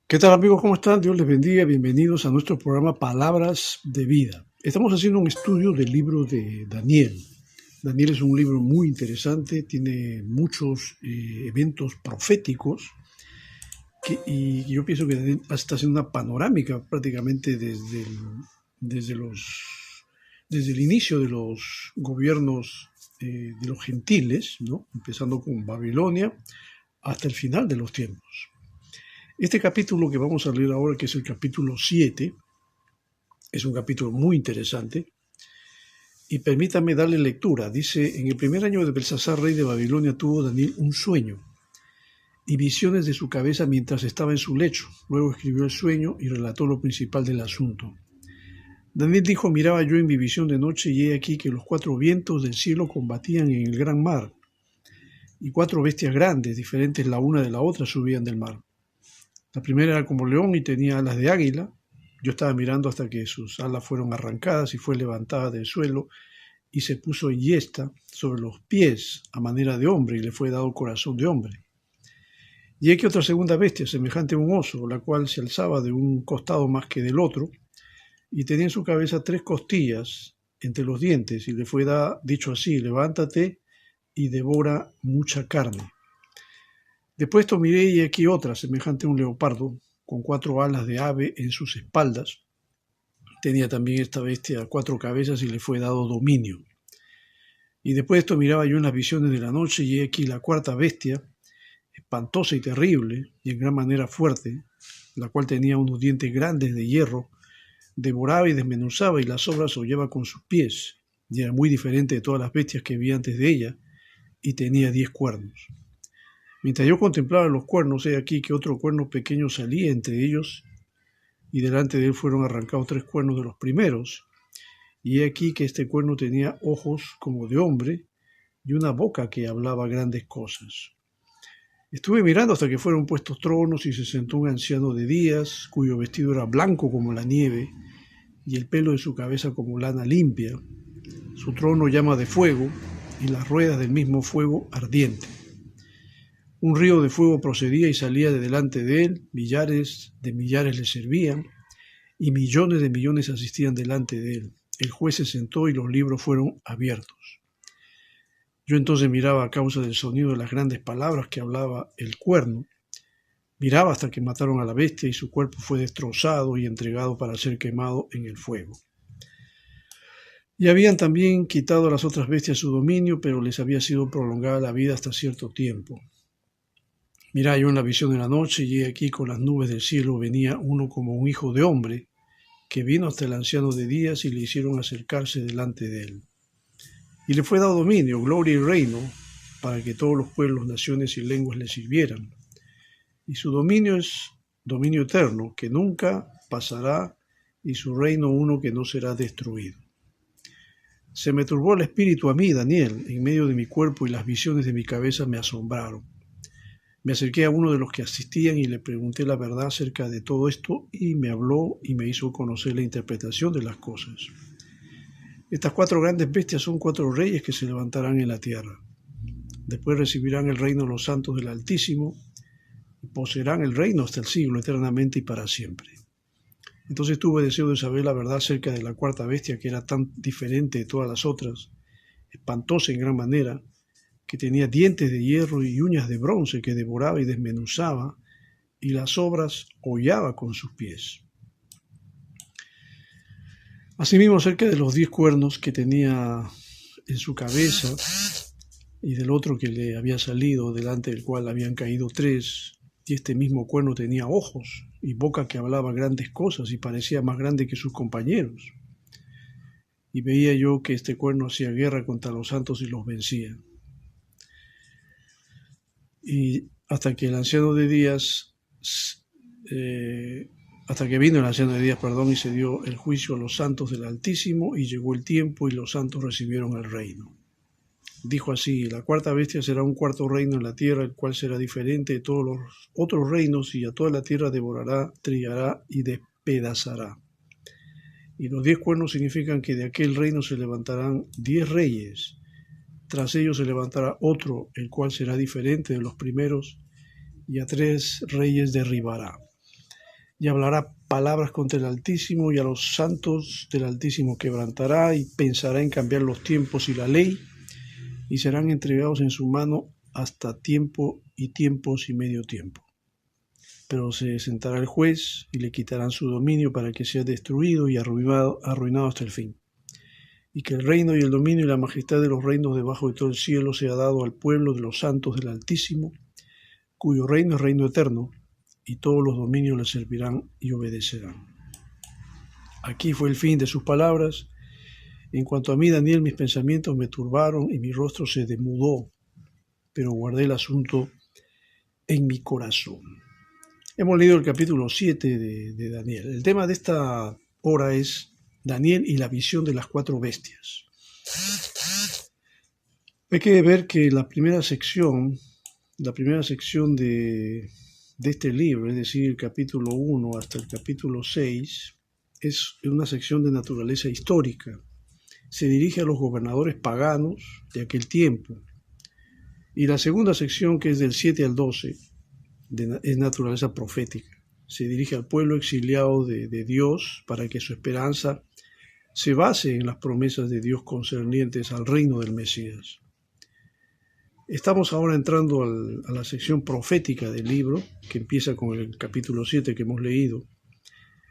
¿Qué tal amigos? ¿Cómo están? Dios les bendiga. Bienvenidos a nuestro programa Palabras de Vida. Estamos haciendo un estudio del libro de Daniel. Daniel es un libro muy interesante, tiene muchos eventos proféticos y yo pienso que Daniel está haciendo una panorámica prácticamente desde, desde el inicio de los gobiernos de los gentiles, ¿no? Empezando con Babilonia hasta el final de los tiempos. Este capítulo que vamos a leer ahora, que es el capítulo 7, es un capítulo muy interesante y permítame darle lectura. Dice, en el primer año de Belsasar, rey de Babilonia, tuvo Daniel un sueño y visiones de su cabeza mientras estaba en su lecho. Luego escribió el sueño y relató lo principal del asunto. Daniel dijo, miraba yo en mi visión de noche y he aquí que los cuatro vientos del cielo combatían en el gran mar y cuatro bestias grandes, diferentes la una de la otra, subían del mar. La primera era como león y tenía alas de águila. Yo estaba mirando hasta que sus alas fueron arrancadas y fue levantada del suelo y se puso en yesta sobre los pies a manera de hombre y le fue dado corazón de hombre. Y aquí otra segunda bestia, semejante a un oso, la cual se alzaba de un costado más que del otro y tenía en su cabeza tres costillas entre los dientes y le fue dicho así, levántate y devora mucha carne. Después esto miré y aquí otra, semejante a un leopardo, con cuatro alas de ave en sus espaldas. Tenía también esta bestia cuatro cabezas y le fue dado dominio. Y después de esto miraba yo en las visiones de la noche y he aquí la cuarta bestia, espantosa y terrible y en gran manera fuerte, la cual tenía unos dientes grandes de hierro, devoraba y desmenuzaba y las sobras hollaba con sus pies, y era muy diferente de todas las bestias que vi antes de ella, y tenía 10 cuernos. Mientras yo contemplaba los cuernos, he aquí que otro cuerno pequeño salía entre ellos, y delante de él fueron arrancados 3 cuernos de los primeros, y he aquí que este cuerno tenía ojos como de hombre, y una boca que hablaba grandes cosas. Estuve mirando hasta que fueron puestos tronos, y se sentó un anciano de días, cuyo vestido era blanco como la nieve, y el pelo de su cabeza como lana limpia. Su trono llama de fuego, y las ruedas del mismo fuego ardiente. Un río de fuego procedía y salía de delante de él, millares de millares le servían, y millones de millones asistían delante de él. El juez se sentó y los libros fueron abiertos. Yo entonces miraba a causa del sonido de las grandes palabras que hablaba el cuerno. Miraba hasta que mataron a la bestia y su cuerpo fue destrozado y entregado para ser quemado en el fuego. Y habían también quitado a las otras bestias su dominio, pero les había sido prolongada la vida hasta cierto tiempo. Mirá yo en la visión de la noche y he aquí con las nubes del cielo venía uno como un hijo de hombre, que vino hasta el anciano de días y le hicieron acercarse delante de él. Y le fue dado dominio, gloria y reino, para que todos los pueblos, naciones y lenguas le sirvieran. Y su dominio es dominio eterno, que nunca pasará, y su reino uno que no será destruido. Se me turbó el espíritu a mí, Daniel, en medio de mi cuerpo, y las visiones de mi cabeza me asombraron. Me acerqué a uno de los que asistían y le pregunté la verdad acerca de todo esto, y me habló y me hizo conocer la interpretación de las cosas. Estas cuatro grandes bestias son cuatro reyes que se levantarán en la tierra. Después recibirán el reino los santos del Altísimo y poseerán el reino hasta el siglo, eternamente y para siempre. Entonces tuve deseo de saber la verdad acerca de la cuarta bestia, que era tan diferente de todas las otras, espantosa en gran manera, que tenía dientes de hierro y uñas de bronce, que devoraba y desmenuzaba, y las sobras hollaba con sus pies. Asimismo, acerca de los 10 cuernos que tenía en su cabeza, y del otro que le había salido, delante del cual habían caído 3, y este mismo cuerno tenía ojos y boca que hablaba grandes cosas y parecía más grande que sus compañeros. Y veía yo que este cuerno hacía guerra contra los santos y los vencía. Y hasta que el anciano de días, hasta que vino el anciano de días, y se dio el juicio a los santos del Altísimo, y llegó el tiempo y los santos recibieron el reino. Dijo así, la cuarta bestia será un cuarto reino en la tierra, el cual será diferente de todos los otros reinos, y a toda la tierra devorará, trillará y despedazará. Y los 10 cuernos significan que de aquel reino se levantarán 10 reyes. Tras ellos se levantará otro, el cual será diferente de los primeros, y a 3 reyes derribará. y hablará palabras contra el Altísimo, y a los santos del Altísimo quebrantará, y pensará en cambiar los tiempos y la ley, y serán entregados en su mano hasta tiempo y tiempos y medio tiempo. Pero se sentará el juez y le quitarán su dominio para que sea destruido y arruinado hasta el fin. Y que el reino y el dominio y la majestad de los reinos debajo de todo el cielo sea dado al pueblo de los santos del Altísimo, cuyo reino es reino eterno, y todos los dominios le servirán y obedecerán. Aquí fue el fin de sus palabras. En cuanto a mí, Daniel, mis pensamientos me turbaron y mi rostro se demudó, pero guardé el asunto en mi corazón. Hemos leído el capítulo 7 de Daniel. El tema de esta hora es Daniel y la visión de las 4 bestias. Hay que ver que la primera sección de este libro, es decir, el capítulo 1 hasta el capítulo 6, es una sección de naturaleza histórica. Se dirige a los gobernadores paganos de aquel tiempo. Y la segunda sección, que es del 7 al 12, es naturaleza profética. Se dirige al pueblo exiliado de Dios para que su esperanza se base en las promesas de Dios concernientes al reino del Mesías. Estamos ahora entrando a la sección profética del libro, que empieza con el capítulo 7 que hemos leído.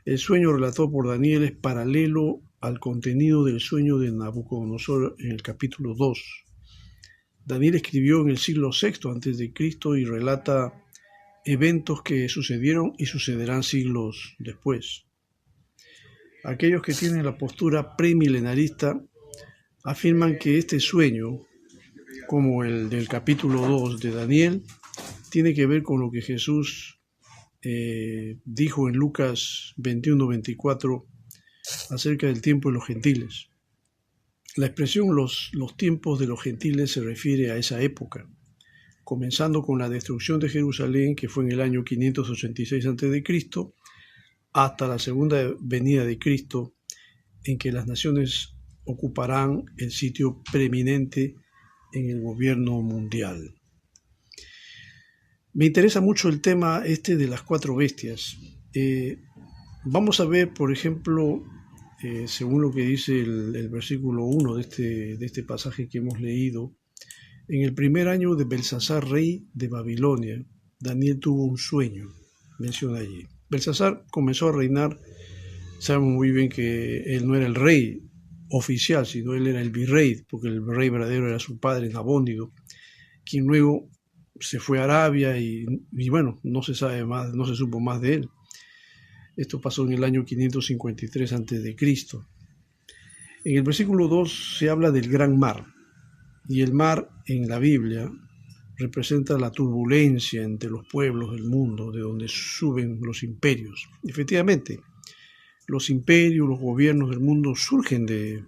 El sueño relatado por Daniel es paralelo al contenido del sueño de Nabucodonosor en el capítulo 2. Daniel escribió en el siglo VI a.C. y relata eventos que sucedieron y sucederán siglos después. Aquellos que tienen la postura premilenarista afirman que este sueño, como el del capítulo 2 de Daniel, tiene que ver con lo que Jesús dijo en Lucas 21-24 acerca del tiempo de los gentiles. La expresión los tiempos de los gentiles se refiere a esa época, comenzando con la destrucción de Jerusalén, que fue en el año 586 a.C., hasta la segunda venida de Cristo, en que las naciones ocuparán el sitio preeminente en el gobierno mundial. Me interesa mucho el tema de las 4 bestias. Vamos a ver, por ejemplo, según lo que dice el versículo 1 de este pasaje que hemos leído, en el primer año de Belsasar, rey de Babilonia, Daniel tuvo un sueño, menciona allí. Belsasar comenzó a reinar, sabemos muy bien que él no era el rey oficial, sino él era el virrey, porque el rey verdadero era su padre, Nabónido, quien luego se fue a Arabia y bueno, no se sabe más, no se supo más de él. Esto pasó en el año 553 a.C. En el versículo 2 se habla del gran mar, y el mar en la Biblia representa la turbulencia entre los pueblos del mundo, de donde suben los imperios. Efectivamente, los imperios, los gobiernos del mundo surgen de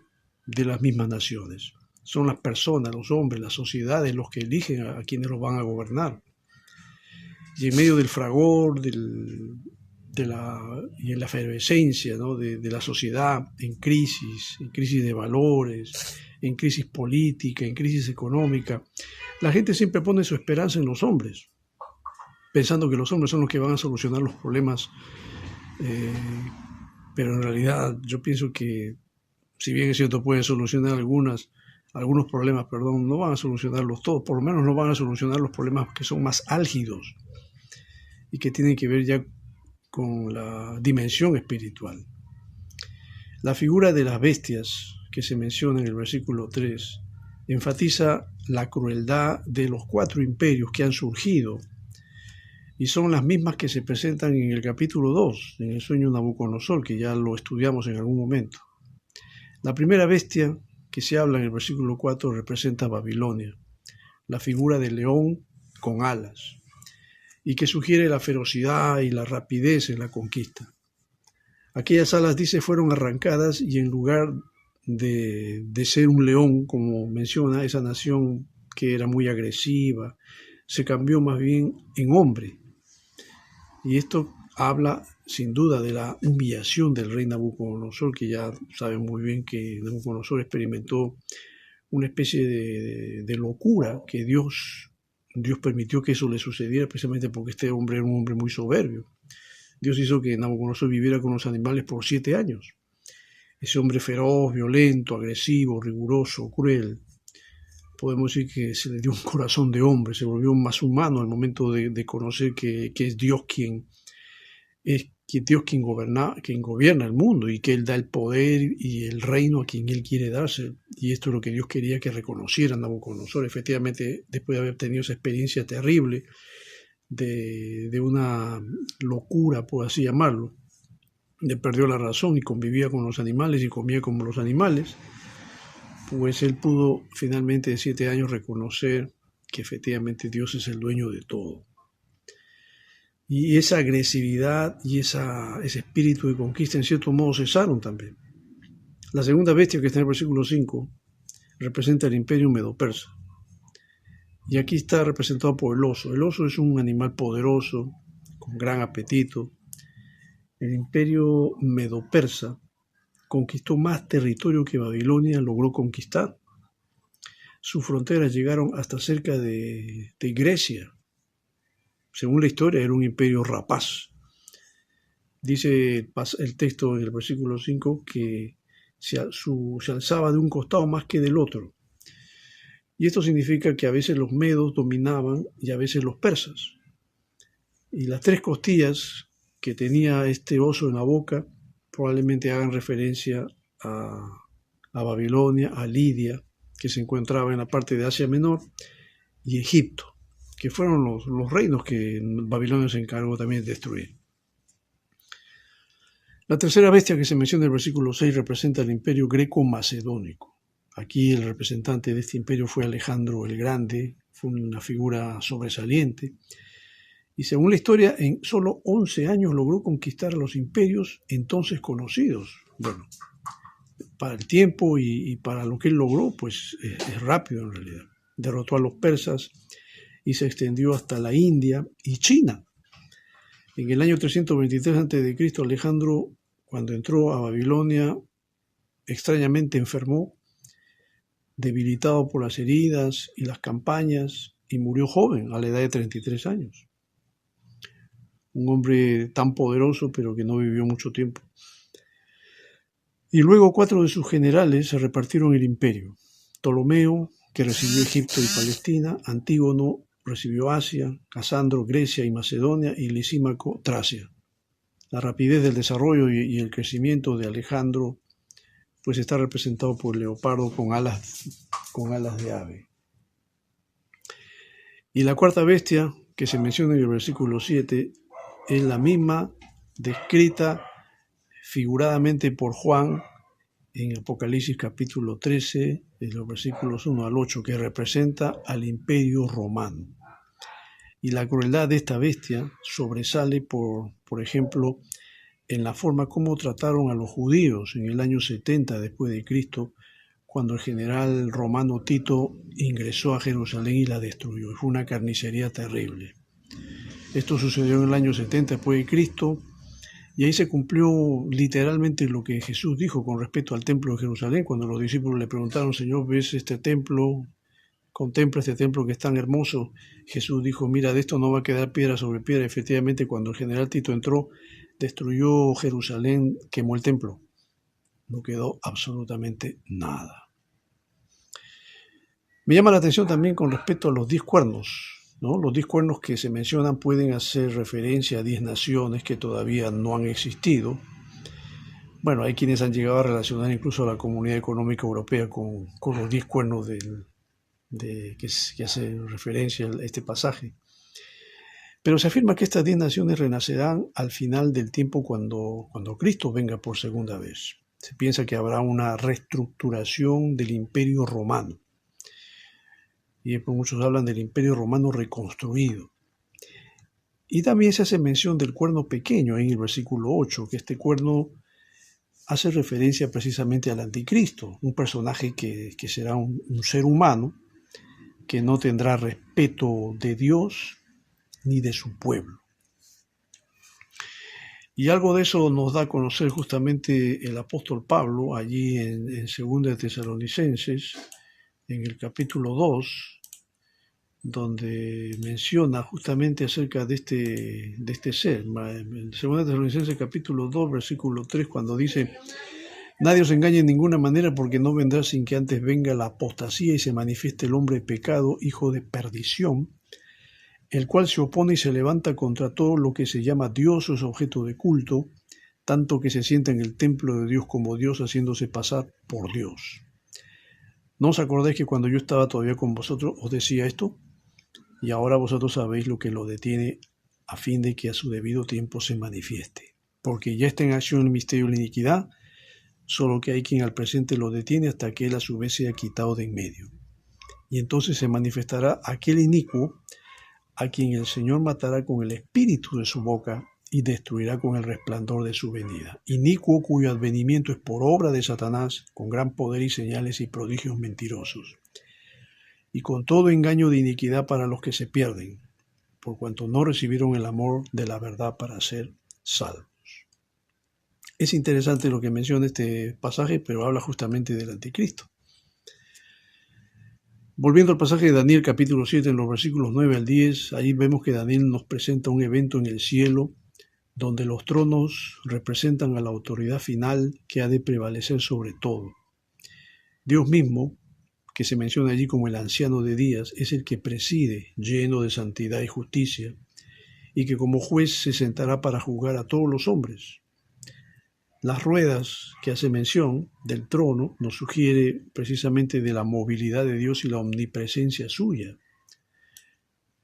las mismas naciones. Son las personas, los hombres, las sociedades los que eligen a quienes los van a gobernar. Y en medio del fragor y en la efervescencia, ¿no?, de la sociedad en crisis de valores, en crisis política, en crisis económica, la gente siempre pone su esperanza en los hombres, pensando que los hombres son los que van a solucionar los problemas, pero en realidad yo pienso que, si bien es cierto, pueden solucionar algunos problemas, no van a solucionarlos todos, por lo menos no van a solucionar los problemas que son más álgidos y que tienen que ver ya con la dimensión espiritual. La figura de las bestias que se menciona en el versículo 3 enfatiza la crueldad de los 4 imperios que han surgido y son las mismas que se presentan en el capítulo 2, en el sueño de Nabucodonosor, que ya lo estudiamos en algún momento. La primera bestia que se habla en el versículo 4 representa a Babilonia, la figura del león con alas, y que sugiere la ferocidad y la rapidez en la conquista. Aquellas alas, dice, fueron arrancadas y en lugar de ser un león, como menciona esa nación que era muy agresiva, se cambió más bien en hombre. Y esto habla sin duda de la humillación del rey Nabucodonosor, que ya saben muy bien que Nabucodonosor experimentó una especie de locura, que Dios permitió que eso le sucediera precisamente porque este hombre era un hombre muy soberbio. Dios hizo que Nabucodonosor viviera con los animales por 7 años. Ese hombre feroz, violento, agresivo, riguroso, cruel, podemos decir que se le dio un corazón de hombre, se volvió más humano al momento de conocer que es Dios quien gobierna el mundo y que Él da el poder y el reino a quien Él quiere darse. Y esto es lo que Dios quería que reconocieran Nabucodonosor. Efectivamente, después de haber tenido esa experiencia terrible de una locura, por así llamarlo, perdió la razón y convivía con los animales y comía como los animales, pues él pudo finalmente en 7 años reconocer que efectivamente Dios es el dueño de todo. Y esa agresividad y ese espíritu de conquista en cierto modo cesaron también. La segunda bestia que está en el versículo 5 representa el imperio medo-persa. Y aquí está representado por el oso. El oso es un animal poderoso, con gran apetito. El imperio medo-persa conquistó más territorio que Babilonia logró conquistar. Sus fronteras llegaron hasta cerca de Grecia. Según la historia, era un imperio rapaz. Dice el texto en el versículo 5 que se alzaba de un costado más que del otro. Y esto significa que a veces los medos dominaban y a veces los persas. Y las 3 costillas que tenía este oso en la boca probablemente hagan referencia a Babilonia, a Lidia, que se encontraba en la parte de Asia Menor, y Egipto, que fueron los reinos que Babilonia se encargó también de destruir. La tercera bestia que se menciona en el versículo 6 representa el imperio greco-macedónico. Aquí el representante de este imperio fue Alejandro el Grande, fue una figura sobresaliente, y según la historia, en solo 11 años logró conquistar a los imperios entonces conocidos. Bueno, para el tiempo y para lo que él logró, pues es rápido en realidad. Derrotó a los persas y se extendió hasta la India y China. En el año 323 a.C., Alejandro, cuando entró a Babilonia, extrañamente enfermó, debilitado por las heridas y las campañas, y murió joven, a la edad de 33 años. Un hombre tan poderoso, pero que no vivió mucho tiempo. Y luego 4 de sus generales se repartieron el imperio. Ptolomeo, que recibió Egipto y Palestina; Antígono recibió Asia; Casandro, Grecia y Macedonia; y Lisímaco, Tracia. La rapidez del desarrollo y el crecimiento de Alejandro pues está representado por el leopardo con alas de ave. Y la cuarta bestia que se menciona en el versículo 7 es la misma descrita figuradamente por Juan en Apocalipsis capítulo 13, de los versículos 1 al 8, que representa al imperio romano. Y la crueldad de esta bestia sobresale por ejemplo, en la forma como trataron a los judíos en el año 70 después de Cristo, cuando el general romano Tito ingresó a Jerusalén y la destruyó. Fue una carnicería terrible. Esto sucedió en el año 70 después de Cristo, y ahí se cumplió literalmente lo que Jesús dijo con respecto al templo de Jerusalén, cuando los discípulos le preguntaron: Señor, ¿ves este templo? Contempla este templo que es tan hermoso. Jesús dijo: mira, de esto no va a quedar piedra sobre piedra. Efectivamente, cuando el general Tito entró, destruyó Jerusalén, quemó el templo. No quedó absolutamente nada. Me llama la atención también con respecto a los 10 cuernos, ¿no? Los 10 cuernos que se mencionan pueden hacer referencia a 10 naciones que todavía no han existido. Bueno, hay quienes han llegado a relacionar incluso a la Comunidad Económica Europea con los 10 cuernos que hace referencia a este pasaje. Pero se afirma que estas 10 naciones renacerán al final del tiempo cuando Cristo venga por segunda vez. Se piensa que habrá una reestructuración del Imperio Romano. Y muchos hablan del Imperio Romano reconstruido. Y también se hace mención del cuerno pequeño en el versículo 8, que este cuerno hace referencia precisamente al anticristo, un personaje que será un ser humano que no tendrá respeto de Dios ni de su pueblo. Y algo de eso nos da a conocer justamente el apóstol Pablo allí en 2 de Tesalonicenses, en el capítulo 2, donde menciona justamente acerca de este ser. En 2 Tesalonicenses capítulo 2, versículo 3, cuando dice: nadie os engañe en ninguna manera, porque no vendrá sin que antes venga la apostasía y se manifieste el hombre de pecado, hijo de perdición, el cual se opone y se levanta contra todo lo que se llama Dios o es objeto de culto, tanto que se sienta en el templo de Dios como Dios, haciéndose pasar por Dios. ¿No os acordáis que cuando yo estaba todavía con vosotros os decía esto? Y ahora vosotros sabéis lo que lo detiene, a fin de que a su debido tiempo se manifieste. Porque ya está en acción el misterio de la iniquidad, solo que hay quien al presente lo detiene hasta que él a su vez sea quitado de en medio. Y entonces se manifestará aquel inicuo, a quien el Señor matará con el espíritu de su boca y destruirá con el resplandor de su venida. Inicuo cuyo advenimiento es por obra de Satanás, con gran poder y señales y prodigios mentirosos, y con todo engaño de iniquidad para los que se pierden, por cuanto no recibieron el amor de la verdad para ser salvos. Es interesante lo que menciona este pasaje, pero habla justamente del anticristo. Volviendo al pasaje de Daniel capítulo 7, en los versículos 9 al 10, ahí vemos que Daniel nos presenta un evento en el cielo donde los tronos representan a la autoridad final que ha de prevalecer sobre todo. Dios mismo, que se menciona allí como el anciano de días, es el que preside, lleno de santidad y justicia, y que como juez se sentará para juzgar a todos los hombres. Las ruedas que hace mención del trono nos sugiere precisamente de la movilidad de Dios y la omnipresencia suya,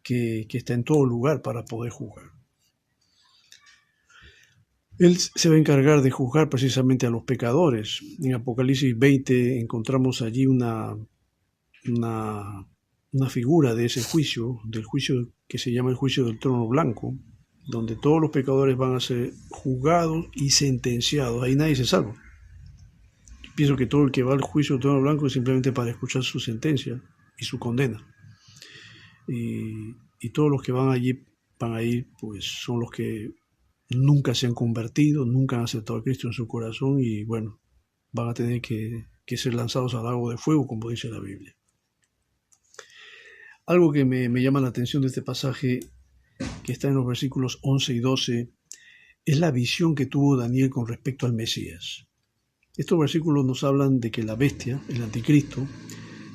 que está en todo lugar para poder juzgar. Él se va a encargar de juzgar precisamente a los pecadores. En Apocalipsis 20 encontramos allí una figura de ese juicio, del juicio que se llama el juicio del trono blanco, donde todos los pecadores van a ser juzgados y sentenciados. Ahí nadie se salva. Pienso que todo el que va al juicio del trono blanco es simplemente para escuchar su sentencia y su condena. Y todos los que van allí, van a ir, pues son los que nunca se han convertido, nunca han aceptado a Cristo en su corazón y bueno, van a tener que ser lanzados al lago de fuego, como dice la Biblia. Algo que me llama la atención de este pasaje, que está en los versículos 11 y 12, es la visión que tuvo Daniel con respecto al Mesías. Estos versículos nos hablan de que la bestia, el anticristo,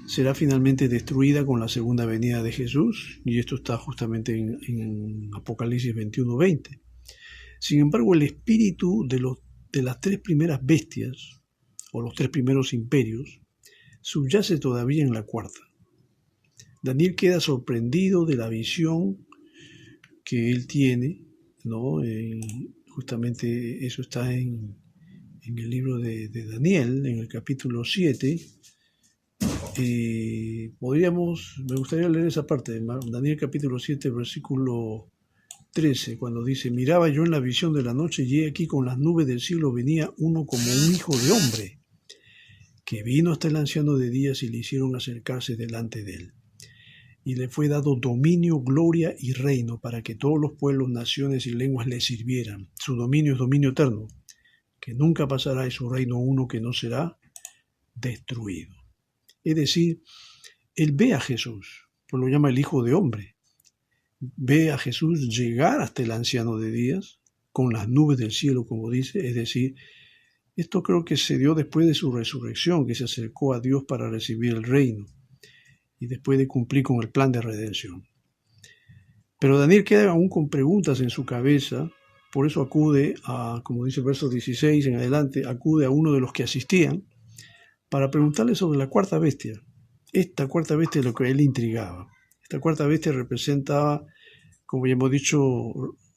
será finalmente destruida con la segunda venida de Jesús, y esto está justamente en Apocalipsis 21:20. Sin embargo, el espíritu de las tres primeras bestias, o los tres primeros imperios, subyace todavía en la cuarta. Daniel queda sorprendido de la visión que él tiene, ¿no? Justamente eso está en el libro de Daniel, en el capítulo 7. Me gustaría leer esa parte, Daniel capítulo 7, versículo 13, cuando dice: miraba yo en la visión de la noche y he aquí con las nubes del cielo venía uno como un hijo de hombre, que vino hasta el anciano de días y le hicieron acercarse delante de él. Y le fue dado dominio, gloria y reino para que todos los pueblos, naciones y lenguas le sirvieran. Su dominio es dominio eterno, que nunca pasará, y su reino uno que no será destruido. Es decir, él ve a Jesús, pues lo llama el Hijo de Hombre. Ve a Jesús llegar hasta el anciano de días con las nubes del cielo, como dice. Es decir, esto creo que se dio después de su resurrección, que se acercó a Dios para recibir el reino y después de cumplir con el plan de redención. Pero Daniel queda aún con preguntas en su cabeza, por eso acude a, como dice el verso 16 en adelante, acude a uno de los que asistían para preguntarle sobre la cuarta bestia. Esta cuarta bestia es lo que a él intrigaba. Esta cuarta bestia representaba, como ya hemos dicho,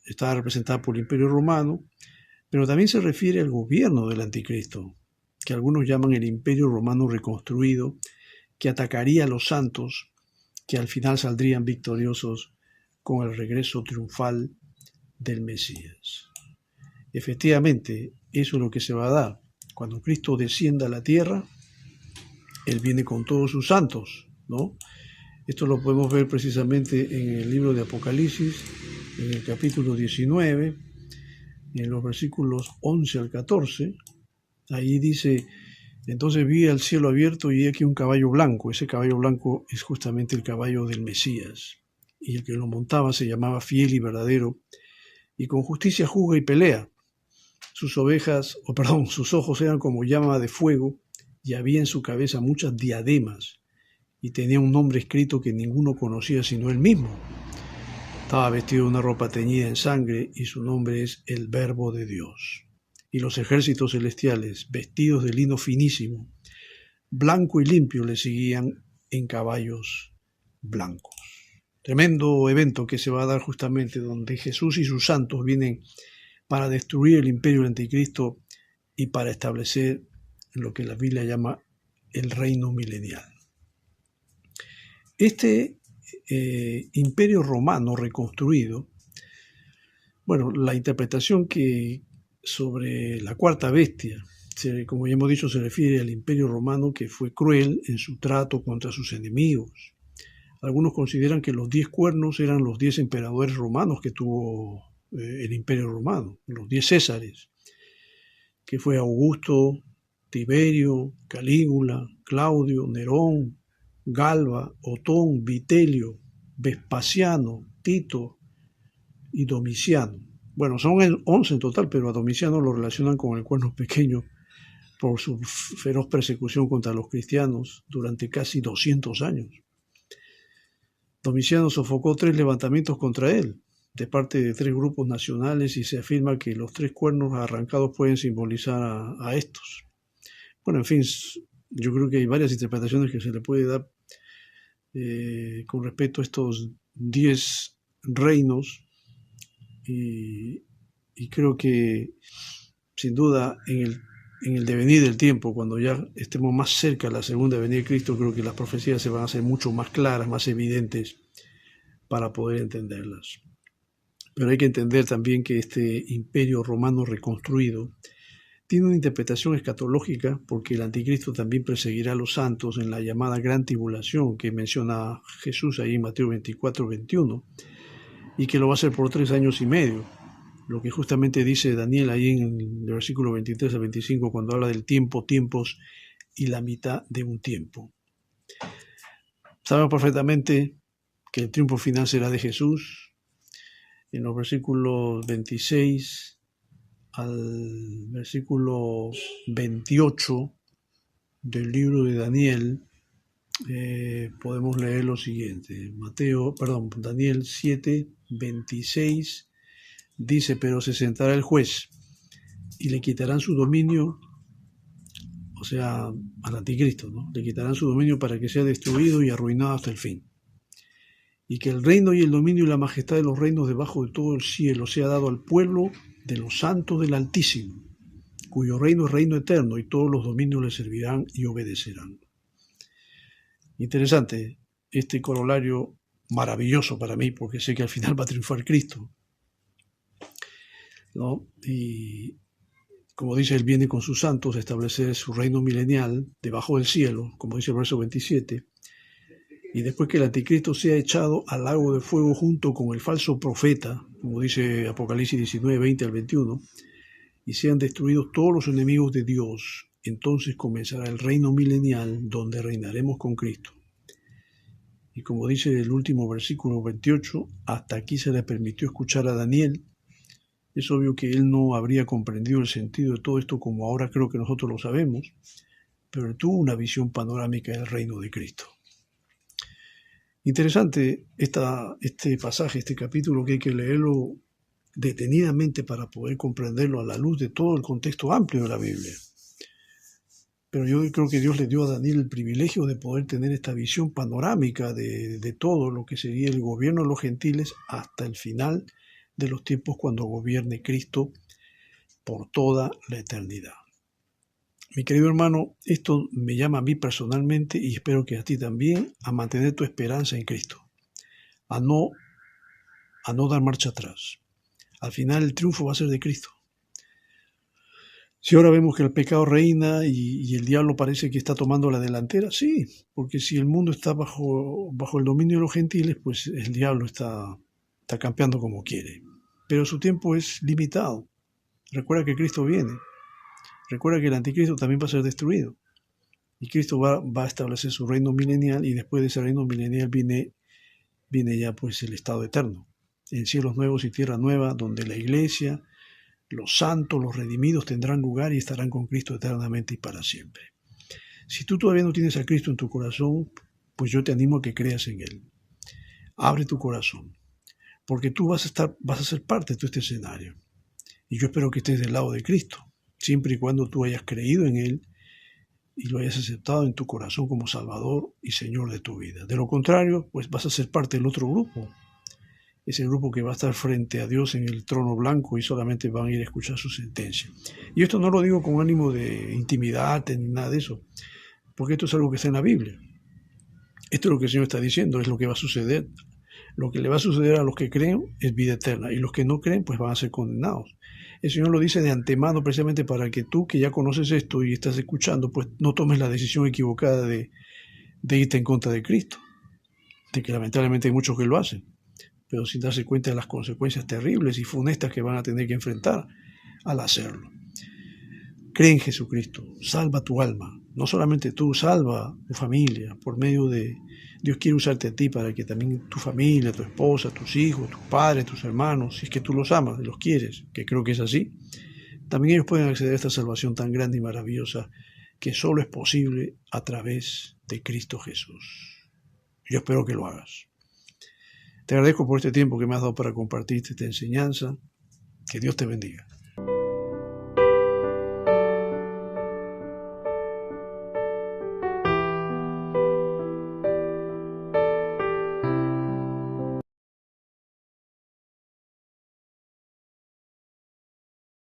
estaba representada por el Imperio Romano, pero también se refiere al gobierno del anticristo, que algunos llaman el Imperio Romano reconstruido, que atacaría a los santos, que al final saldrían victoriosos con el regreso triunfal del Mesías. Efectivamente, eso es lo que se va a dar. Cuando Cristo descienda a la tierra, Él viene con todos sus santos, ¿no? Esto lo podemos ver precisamente en el libro de Apocalipsis, en el capítulo 19, en los versículos 11 al 14. Ahí dice Entonces vi el cielo abierto y aquí un caballo blanco. Ese caballo blanco es justamente el caballo del Mesías. Y el que lo montaba se llamaba Fiel y Verdadero, y con justicia juzga y pelea. Sus sus ojos eran como llama de fuego, y había en su cabeza muchas diademas, y tenía un nombre escrito que ninguno conocía sino él mismo. Estaba vestido de una ropa teñida en sangre, y su nombre es el Verbo de Dios. Y los ejércitos celestiales, vestidos de lino finísimo, blanco y limpio, le seguían en caballos blancos. Tremendo evento que se va a dar justamente donde Jesús y sus santos vienen para destruir el imperio del anticristo y para establecer lo que la Biblia llama el reino milenial. Este imperio romano reconstruido, bueno, la interpretación que sobre la cuarta bestia, como ya hemos dicho, se refiere al imperio romano que fue cruel en su trato contra sus enemigos. Algunos consideran que los 10 cuernos eran los 10 emperadores romanos que tuvo el imperio romano, los 10 Césares, que fue Augusto, Tiberio, Calígula, Claudio, Nerón, Galba, Otón, Vitelio, Vespasiano, Tito y Domiciano. Bueno, son 11 en total, pero a Domiciano lo relacionan con el cuerno pequeño por su feroz persecución contra los cristianos durante casi 200 años. Domiciano sofocó 3 levantamientos contra él, de parte de 3 grupos nacionales, y se afirma que los 3 cuernos arrancados pueden simbolizar a estos. Bueno, en fin, yo creo que hay varias interpretaciones que se le puede dar con respecto a estos 10 reinos, y creo que sin duda en el devenir del tiempo, cuando ya estemos más cerca de la segunda venida de Cristo, creo que las profecías se van a hacer mucho más claras, más evidentes para poder entenderlas. Pero hay que entender también que este imperio romano reconstruido tiene una interpretación escatológica, porque el anticristo también perseguirá a los santos en la llamada gran tribulación que menciona Jesús ahí en Mateo 24, 21, y que lo va a hacer por 3 años y medio. Lo que justamente dice Daniel ahí en el versículo 23 a 25, cuando habla del tiempo, tiempos y la mitad de un tiempo. Sabemos perfectamente que el triunfo final será de Jesús. En los versículos 26 al versículo 28 del libro de Daniel, podemos leer lo siguiente. Daniel 7, 26 dice: pero se sentará el juez y le quitarán su dominio, o sea, al anticristo, ¿no? Le quitarán su dominio para que sea destruido y arruinado hasta el fin. Y que el reino y el dominio y la majestad de los reinos debajo de todo el cielo sea dado al pueblo de los santos del Altísimo, cuyo reino es reino eterno, y todos los dominios le servirán y obedecerán. Interesante este corolario, maravilloso para mí, porque sé que al final va a triunfar Cristo, ¿no? Y como dice, Él viene con sus santos a establecer su reino milenial debajo del cielo, como dice el verso 27, y después que el anticristo sea echado al lago de fuego junto con el falso profeta, como dice Apocalipsis 19, 20 al 21, y sean destruidos todos los enemigos de Dios, entonces comenzará el reino milenial donde reinaremos con Cristo. Y como dice el último versículo 28, hasta aquí se le permitió escuchar a Daniel. Es obvio que él no habría comprendido el sentido de todo esto como ahora creo que nosotros lo sabemos, pero él tuvo una visión panorámica del reino de Cristo. Interesante este pasaje, este capítulo, que hay que leerlo detenidamente para poder comprenderlo a la luz de todo el contexto amplio de la Biblia. Pero yo creo que Dios le dio a Daniel el privilegio de poder tener esta visión panorámica de todo lo que sería el gobierno de los gentiles hasta el final de los tiempos, cuando gobierne Cristo por toda la eternidad. Mi querido hermano, esto me llama a mí personalmente, y espero que a ti también, a mantener tu esperanza en Cristo, a no dar marcha atrás. Al final el triunfo va a ser de Cristo. Si ahora vemos que el pecado reina y el diablo parece que está tomando la delantera, sí, porque si el mundo está bajo el dominio de los gentiles, pues el diablo está campeando como quiere. Pero su tiempo es limitado. Recuerda que Cristo viene. Recuerda que el anticristo también va a ser destruido. Y Cristo va a establecer su reino milenial, y después de ese reino milenial viene ya pues el estado eterno, en cielos nuevos y tierra nueva, donde la iglesia, los santos, los redimidos tendrán lugar y estarán con Cristo eternamente y para siempre. Si tú todavía no tienes a Cristo en tu corazón, pues yo te animo a que creas en Él. Abre tu corazón, porque tú vas a ser parte de todo este escenario. Y yo espero que estés del lado de Cristo, siempre y cuando tú hayas creído en Él y lo hayas aceptado en tu corazón como Salvador y Señor de tu vida. De lo contrario, pues vas a ser parte del otro grupo, ese grupo que va a estar frente a Dios en el trono blanco y solamente van a ir a escuchar su sentencia. Y esto no lo digo con ánimo de intimidarte ni nada de eso, porque esto es algo que está en la Biblia. Esto es lo que el Señor está diciendo, es lo que va a suceder. Lo que le va a suceder a los que creen es vida eterna, y los que no creen pues van a ser condenados. El Señor lo dice de antemano precisamente para que tú, que ya conoces esto y estás escuchando, pues no tomes la decisión equivocada de irte en contra de Cristo, de que lamentablemente hay muchos que lo hacen, pero sin darse cuenta de las consecuencias terribles y funestas que van a tener que enfrentar al hacerlo. Cree en Jesucristo, salva tu alma, no solamente tú, salva tu familia, por medio de Dios quiere usarte a ti para que también tu familia, tu esposa, tus hijos, tus padres, tus hermanos, si es que tú los amas y los quieres, que creo que es así, también ellos pueden acceder a esta salvación tan grande y maravillosa que solo es posible a través de Cristo Jesús. Yo espero que lo hagas. Te agradezco por este tiempo que me has dado para compartir esta enseñanza. Que Dios te bendiga.